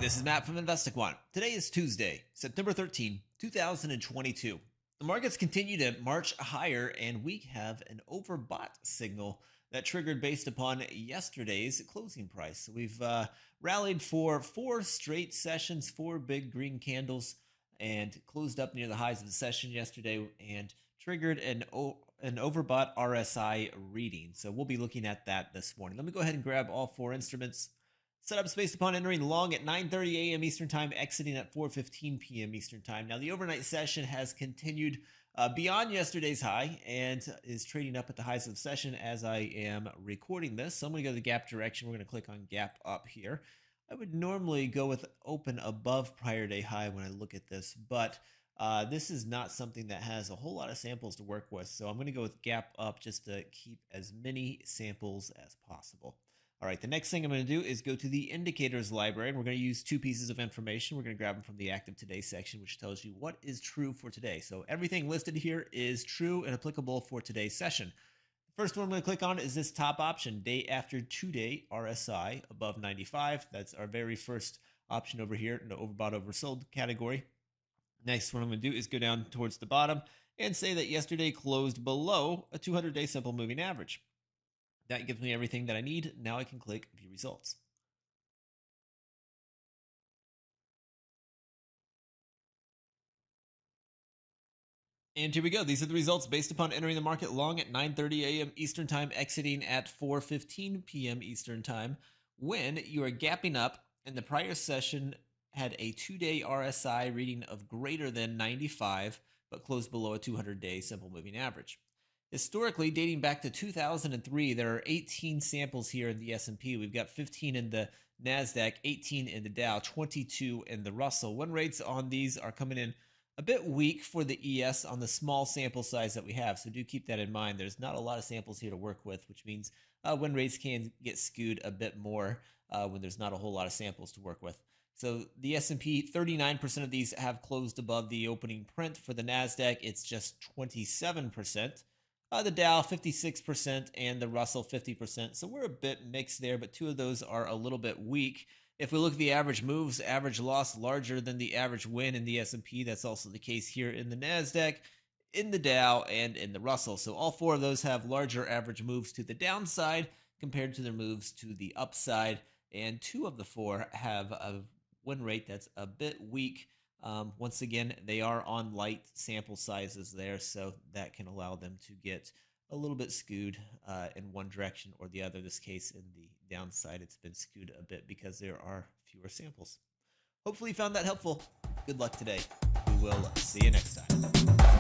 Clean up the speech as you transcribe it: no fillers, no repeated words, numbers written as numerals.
this is Matt from InvestiQuant. Today is Tuesday, September 13, 2022. The markets continue to march higher, and we have an overbought signal that triggered based upon yesterday's closing price. So we've rallied for 4 straight sessions, 4 big green candles, and closed up near the highs of the session yesterday and triggered an overbought RSI reading. So we'll be looking at that this morning. Let me go ahead and grab all 4 instruments. Setups based upon entering long at 9:30 a.m. Eastern Time, exiting at 4:15 p.m. Eastern Time. Now, the overnight session has continued beyond yesterday's high and is trading up at the highs of the session as I am recording this. So I'm going to go to the gap direction. We're going to click on gap up here. I would normally go with open above prior day high when I look at this, but this is not something that has a whole lot of samples to work with. So I'm going to go with gap up just to keep as many samples as possible. All right, the next thing I'm going to do is go to the indicators library, and we're going to use 2 pieces of information. We're going to grab them from the active today section, which tells you what is true for today. So everything listed here is true and applicable for today's session. The first one I'm going to click on is this top option, day after 2-day RSI above 95. That's our very first option over here in the overbought oversold category. Next, what I'm going to do is go down towards the bottom and say that yesterday closed below a 200-day simple moving average. That gives me everything that I need. Now I can click View Results. And here we go. These are the results based upon entering the market long at 9:30 a.m. Eastern Time, exiting at 4:15 p.m. Eastern Time, when you are gapping up, and the prior session had a 2-day RSI reading of greater than 95, but closed below a 200-day simple moving average. Historically, dating back to 2003, there are 18 samples here in the S&P. We've got 15 in the NASDAQ, 18 in the Dow, 22 in the Russell. Win rates on these are coming in a bit weak for the ES on the small sample size that we have, so do keep that in mind. There's not a lot of samples here to work with, which means win rates can get skewed a bit more when there's not a whole lot of samples to work with. So the S&P, 39% of these have closed above the opening print. For the NASDAQ, it's just 27%. The Dow 56% and the Russell 50%. So we're a bit mixed there, but 2 of those are a little bit weak. If we look at the average moves, average loss larger than the average win in the S&P. That's also the case here in the NASDAQ, in the Dow, and in the Russell. So all 4 of those have larger average moves to the downside compared to their moves to the upside. And 2 of the 4 have a win rate that's a bit weak. Once again, they are on light sample sizes there, so that can allow them to get a little bit skewed in one direction or the other. In this case, in the downside, it's been skewed a bit because there are fewer samples. Hopefully you found that helpful. Good luck today. We will see you next time.